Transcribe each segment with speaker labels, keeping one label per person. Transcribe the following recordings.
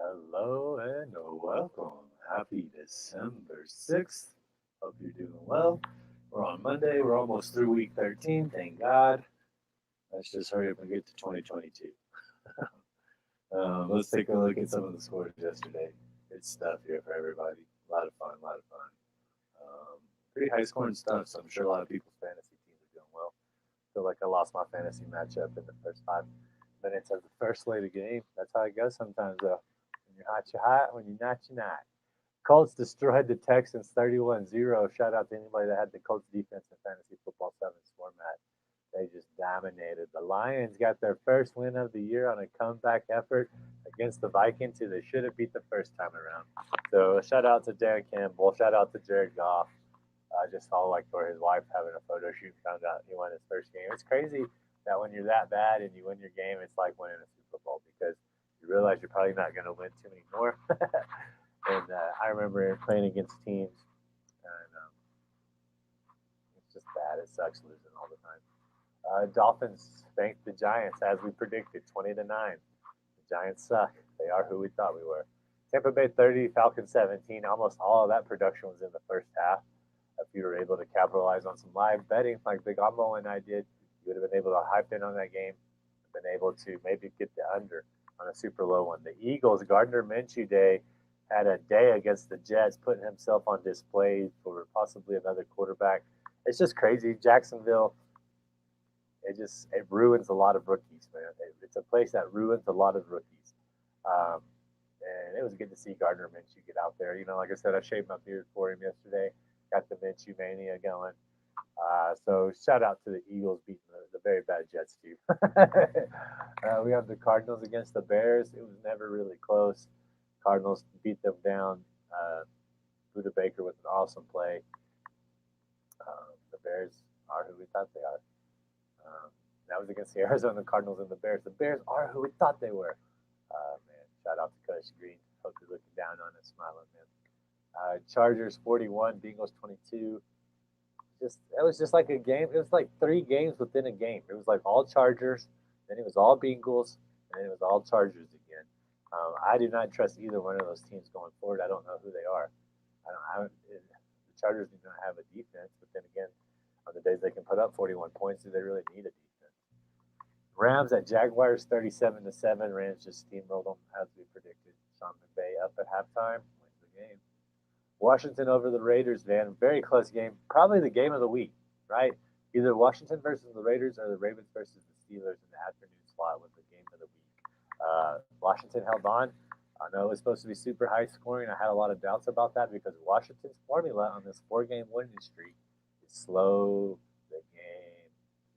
Speaker 1: Hello and welcome. Happy December 6th. Hope you're doing well. We're on Monday. We're almost through week 13. Thank God. Let's just hurry up and get to 2022. Let's take a look at some of the scores yesterday. Good stuff here for everybody. A lot of fun, a lot of fun. Pretty high scoring stuff, so I'm sure a lot of people's fantasy teams are doing well. Feel like I lost my fantasy matchup in the first 5 minutes of the first slate of game. That's how it goes sometimes, though. When you're hot, you're hot. When you're not, you're not. Colts destroyed the Texans 31-0. Shout out to anybody that had the Colts defense in fantasy football sevens format. They just dominated. The Lions got their first win of the year on a comeback effort against the Vikings, who they should have beat the first time around. So shout out to Dan Campbell. Shout out to Jared Goff. I just saw like for his wife having a photo shoot, found out he won his first game. It's crazy that when you're that bad and you win your game, it's like winning a Super Bowl because you realize you're probably not going to win too many more. And I remember playing against teams, and it's just bad. It sucks losing all the time. Dolphins spanked the Giants as we predicted, 20-9. The Giants suck. They are who we thought we were. Tampa Bay 30, Falcons 17. Almost all of that production was in the first half. If you were able to capitalize on some live betting like Big Ambo and I did, you would have been able to hype in on that game, been able to maybe get the under on a super low one. The Eagles, Gardner Minshew Day, had a day against the Jets, putting himself on display for possibly another quarterback. It's just crazy. Jacksonville, it ruins a lot of rookies, man. It's a place that ruins a lot of rookies. Um, and it was good to see Gardner Minshew get out there. Like I said, I shaved my beard for him yesterday. Got the Minshew mania going. So shout out to the Eagles beating the very bad Jets too. We have the Cardinals against the Bears. It was never really close. Cardinals beat them down. Buda Baker with an awesome play. The Bears are who we thought they are. That was against the Arizona Cardinals and the Bears. The Bears are who we thought they were. Man, shout out to Coach Green. Hope you're looking down on us, smiling, man. Chargers 41, Bengals 22. It was just like a game. It was like three games within a game. It was like all Chargers, then it was all Bengals, and then it was all Chargers again. I do not trust either one of those teams going forward. I don't know who they are. The Chargers do not have a defense, but then again, on the days they can put up 41 points, do they really need a defense? Rams at Jaguars 37-7. Rams just steamrolled them as we predicted. Sean McVay up at halftime, wins the game. Washington over the Raiders, man. Very close game. Probably the game of the week, right? Either Washington versus the Raiders or the Ravens versus the Steelers in the afternoon slot was the game of the week. Washington held on. I know it was supposed to be super high scoring. I had a lot of doubts about that because Washington's formula on this 4-game winning streak is slow the game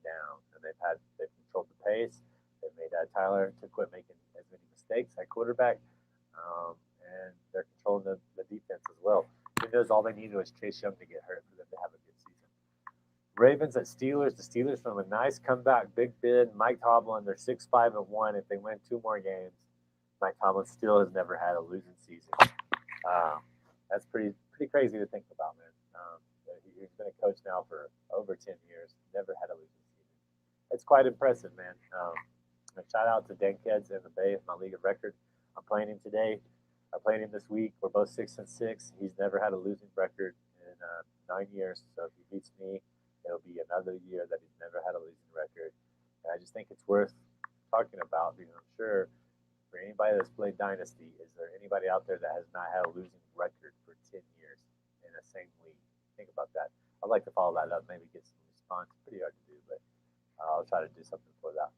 Speaker 1: down, and they've controlled the pace. They've made Tyler to quit making as many mistakes at quarterback, and they're controlling the defense as well. Who knows? All they needed was Chase Young to get hurt for them to have a good season. Ravens at Steelers. The Steelers from a nice comeback, Big Ben, Mike Tomlin. They're 6-5-1. If they win 2 more games, Mike Tomlin still has never had a losing season. That's pretty crazy to think about, man. He's been a coach now for over 10 years, never had a losing season. It's quite impressive, man. Shout out to Denkheads in the Bay, my league of record. I'm playing him today. I played him this week. We're both 6-6. He's never had a losing record in 9 years. So if he beats me, it'll be another year that he's never had a losing record. And I just think it's worth talking about because I'm sure for anybody that's played Dynasty, is there anybody out there that has not had a losing record for 10 years in the same league? Think about that. I'd like to follow that up, maybe get some response. Pretty hard to do, but I'll try to do something for that.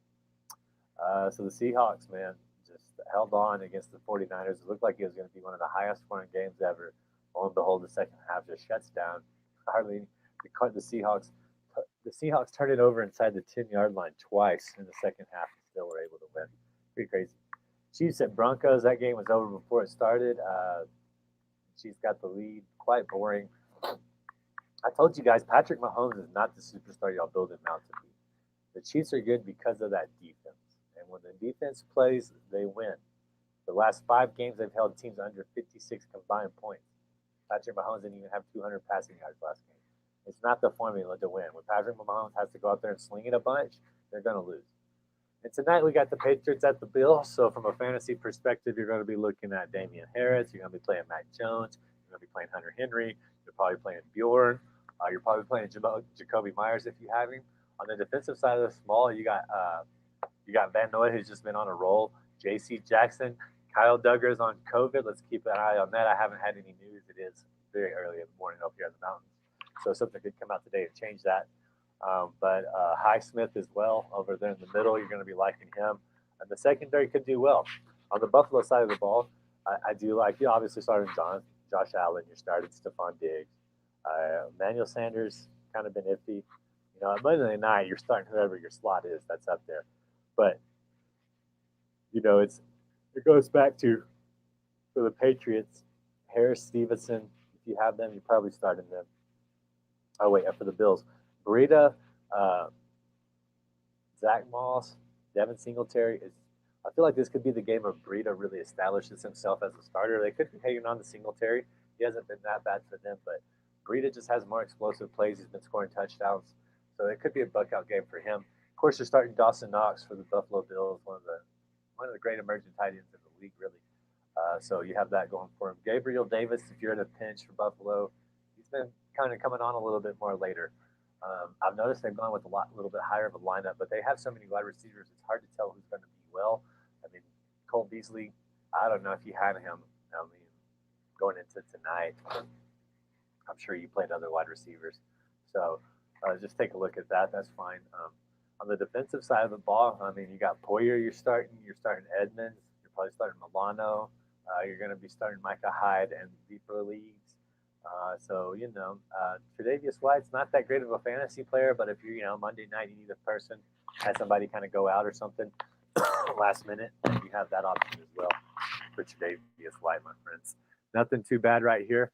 Speaker 1: So the Seahawks, man, just held on against the 49ers. It looked like it was going to be one of the highest scoring games ever. Lo and behold, the second half just shuts down. Hardly the Seahawks. The Seahawks turned it over inside the 10-yard line twice in the second half and still were able to win. Pretty crazy. Chiefs at Broncos. That game was over before it started. Chiefs got the lead. Quite boring. I told you guys, Patrick Mahomes is not the superstar y'all build him out to be. The Chiefs are good because of that defense. And when the defense plays, they win. The last 5 games, they've held teams under 56 combined points. Patrick Mahomes didn't even have 200 passing yards last game. It's not the formula to win. When Patrick Mahomes has to go out there and sling it a bunch, they're going to lose. And tonight we got the Patriots at the Bills. So from a fantasy perspective, you're going to be looking at Damian Harris. You're going to be playing Mac Jones. You're going to be playing Hunter Henry. You're probably playing Bjorn. You're probably playing Jacoby Myers if you have him. On the defensive side of the small, you got Van Noy, who's just been on a roll. J.C. Jackson, Kyle Duggar's on COVID. Let's keep an eye on that. I haven't had any news. It is very early in the morning up here in the mountains, so something could come out today to change that. But Highsmith as well over there in the middle. You're going to be liking him. And the secondary could do well. On the Buffalo side of the ball, I do like you obviously starting Josh Allen. You're starting Stephon Diggs. Emmanuel Sanders kind of been iffy. You know, at Monday night, you're starting whoever your slot is that's up there. But, you know, it goes back to, for the Patriots, Harris, Stevenson. If you have them, you're probably starting them. Oh, wait, for the Bills. Breida, Zach Moss, Devin Singletary. I feel like this could be the game of Breida really establishes himself as a starter. They could be hanging on to Singletary. He hasn't been that bad for them, but Breida just has more explosive plays. He's been scoring touchdowns. So it could be a buck-out game for him. Of course, you're starting Dawson Knox for the Buffalo Bills, one of the great emerging tight ends in the league, really. So you have that going for him. Gabriel Davis, if you're in a pinch for Buffalo, he's been kind of coming on a little bit more later. I've noticed they've gone with a little bit higher of a lineup, but they have so many wide receivers, it's hard to tell who's going to be well. I mean, Cole Beasley, I don't know if you had him. I mean, going into tonight, I'm sure you played other wide receivers. So just take a look at that. That's fine. On the defensive side of the ball, I mean, you got Poyer you're starting Edmonds. You're probably starting Milano. You're going to be starting Micah Hyde and deeper leagues. So, you know, Tre'Davious White's not that great of a fantasy player, but if you're, you know, Monday night, you need a person, have somebody kind of go out or something last minute, you have that option as well for Tre'Davious White, my friends. Nothing too bad right here.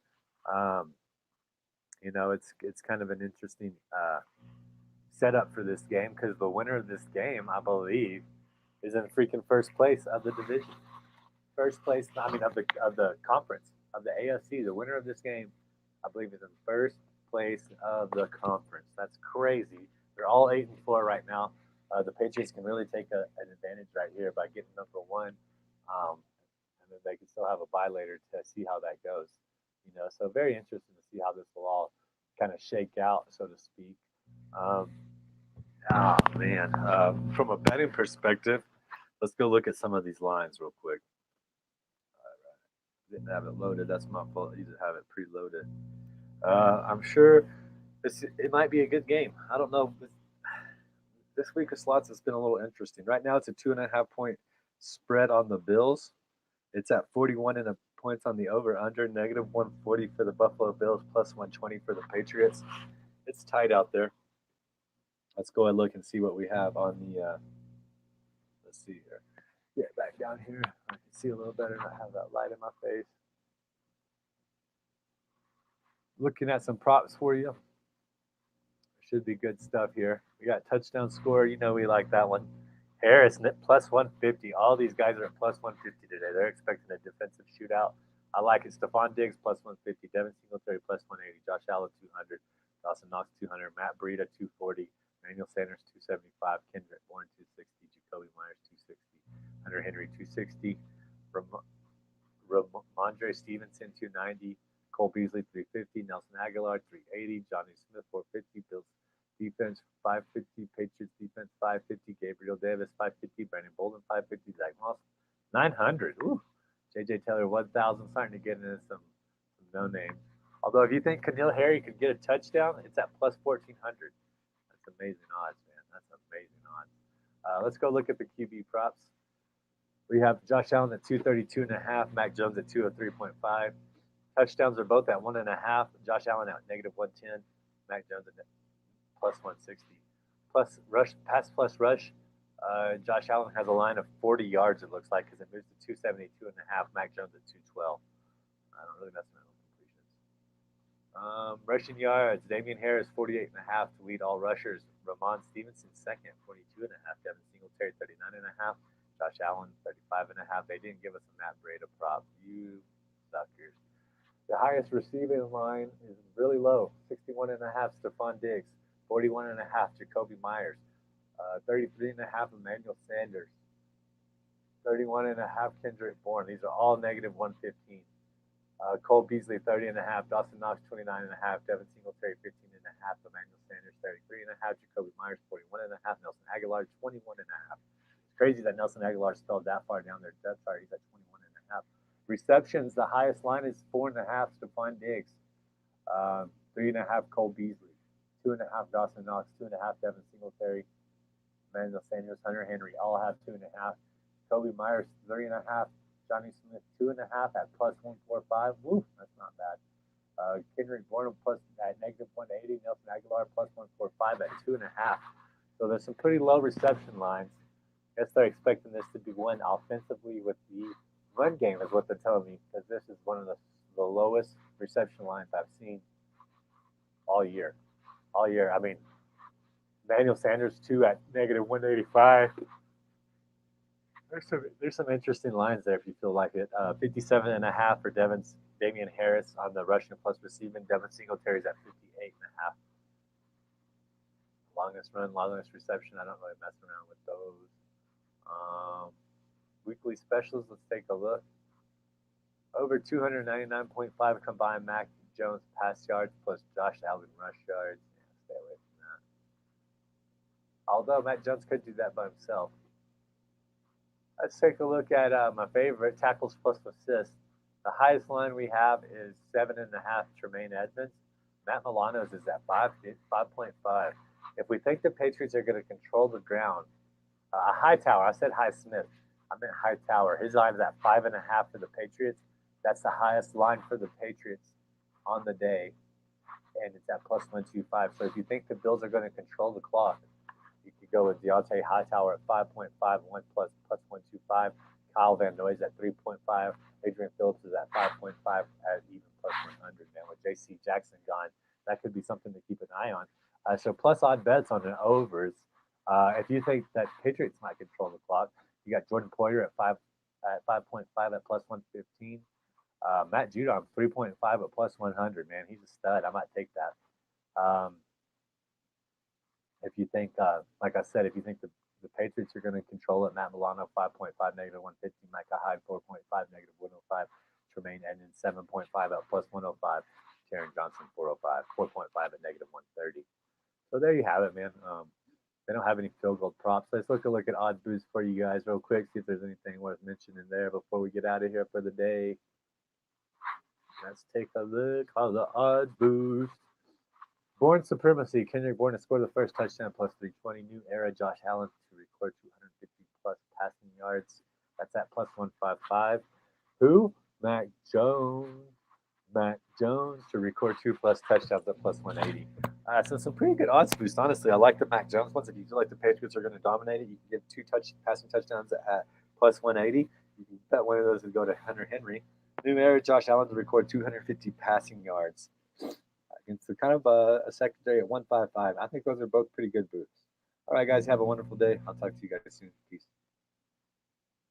Speaker 1: You know, it's kind of an interesting setup for this game because the winner of this game, I believe, is in freaking first place of the division. First place, I mean, of the conference, of the AFC. The winner of this game, I believe, is in first place of the conference. That's crazy. They're all 8-4 right now. The Patriots can really take an advantage right here by getting number one, and then they can still have a bye later to see how that goes. You know, so very interesting to see how this will all kind of shake out, so to speak. Oh man, from a betting perspective, let's go look at some of these lines real quick. Didn't have it loaded. That's my fault. You didn't have it preloaded. I'm sure it might be a good game. I don't know. This week of slots has been a little interesting. Right now, it's a 2.5 point spread on the Bills. It's at 41 and a points on the over/under. Negative 140 for the Buffalo Bills. Plus 120 for the Patriots. It's tight out there. Let's go and look and see what we have on the. Let's see here. Get back down here. I can see a little better. Not have that light in my face. Looking at some props for you. Should be good stuff here. We got touchdown score. You know we like that one. Harris plus 150. All these guys are at plus 150 today. They're expecting a defensive shootout. I like it. Stephon Diggs plus 150. Devin Singletary plus 180. Josh Allen 200. Dawson Knox 200. Matt Breida 240. Emmanuel Sanders 275. Kendrick Bourne 260. Jacoby Myers 260. Hunter Henry 260. Ramondre Stevenson 290. Cole Beasley 350. Nelson Aguilar 380. Johnny Smith 450. Bills defense 550. Patriots defense 550. Gabriel Davis 550. Brandon Bolden 550. Zach Moss 900. Ooh. JJ Taylor 1,000. Starting to get into some no names. Although if you think N'Keal Harry could get a touchdown, it's at plus 1,400. That's amazing odds, man. That's amazing odds. Let's go look at the QB props. We have Josh Allen at 232.5. Mac Jones at 203.5. Touchdowns are both at 1.5. Josh Allen at negative 110. Mac Jones at plus 160. Plus rush, pass plus rush. Josh Allen has a line of 40 yards, it looks like, because it moves to 272.5. Mac Jones at 212. I don't really mess with completions. Rushing yards. Damian Harris 48.5 to lead all rushers. Ramon Stevenson second, 42.5. Devin Singletary 39.5. Josh Allen 35.5. They didn't give us a Matt Breida prop. You suckers. The highest receiving line is really low. 61.5. Stephon Diggs. 41.5. Jacoby Myers. 33.5 Emmanuel Sanders. 31.5 Kendrick Bourne. These are all negative 115. Cole Beasley, 30.5. Dawson Knox, 29.5. Devin Singletary, 15.5. Emmanuel Sanders, 33.5. Jacoby Myers, 41.5. Nelson Aguilar, 21.5. It's crazy that Nelson Aguilar fell that far down their depth chart. He's at 21.5. Receptions, the highest line is 4.5. Stephon Diggs, 3.5. Cole Beasley, 2.5. Dawson Knox, 2.5. Devin Singletary, Emmanuel Sanders, Hunter Henry, all have 2.5. Kobe Myers, 3.5. Johnny Smith, 2.5 at plus 145. Woo, that's not bad. Kendrick Bourne plus at negative 180. Nelson Aguilar plus 145 at 2.5. So there's some pretty low reception lines. I guess they're expecting this to be won offensively with the run game, is what they're telling me, because this is one of the lowest reception lines I've seen all year. All year. I mean, Emmanuel Sanders, 2 at negative 185. There's some interesting lines there if you feel like it. 57.5 for Damian Harris on the rushing plus receiving. Devin Singletary's at 58.5. Longest run, longest reception. I don't really mess around with those. Weekly specials. Let's take a look. Over 299.5 combined Mac Jones pass yards plus Josh Allen rush yards. Yeah, stay away from that. Although Mac Jones could do that by himself. Let's take a look at my favorite, tackles plus assists. The highest line we have is 7.5, Tremaine Edmonds. Matt Milano's is at 5.5. If we think the Patriots are going to control the ground, Hightower, I said Highsmith, I meant Hightower. His line is at 5.5 for the Patriots. That's the highest line for the Patriots on the day, and it's at plus 125. So if you think the Bills are going to control the clock, you could go with Deontay Hightower at 5.5, 1 plus 125. Kyle Van Noy's at 3.5. Adrian Phillips is at 5.5 at even plus 100. Man, with J.C. Jackson gone, that could be something to keep an eye on. So plus odd bets on the overs. If you think that Patriots might control the clock, you got Jordan Poyer at 5.5 at plus 115. Matt Judon 3.5 at plus 100. Man, he's a stud. I might take that. If you think, like I said, if you think the Patriots are going to control it, Matt Milano 5.5 negative 150, Micah Hyde 4.5 negative 105, Tremaine Edmonds 7.5 at plus 105, Taron Johnson 4.5 at negative 130. So there you have it, man. They don't have any field goal props. Let's look at odd boost for you guys real quick, see if there's anything worth mentioning there before we get out of here for the day. Let's take a look on the odd boost. Bourne supremacy. Kendrick Bourne to score the first touchdown plus 320. New era. Josh Allen to record 250 plus passing yards. That's at plus 155. Who? Mac Jones. Mac Jones to record 2 plus touchdowns at plus 180. So some pretty good odds boost. Honestly, I like the Mac Jones ones. If you feel like the Patriots are going to dominate it, you can get 2 passing touchdowns at plus 180. You can bet one of those would go to Hunter Henry. New era. Josh Allen to record 250 passing yards. Against kind of a secondary at 155. I think those are both pretty good boosts. All right, guys, have a wonderful day. I'll talk to you guys soon. Peace.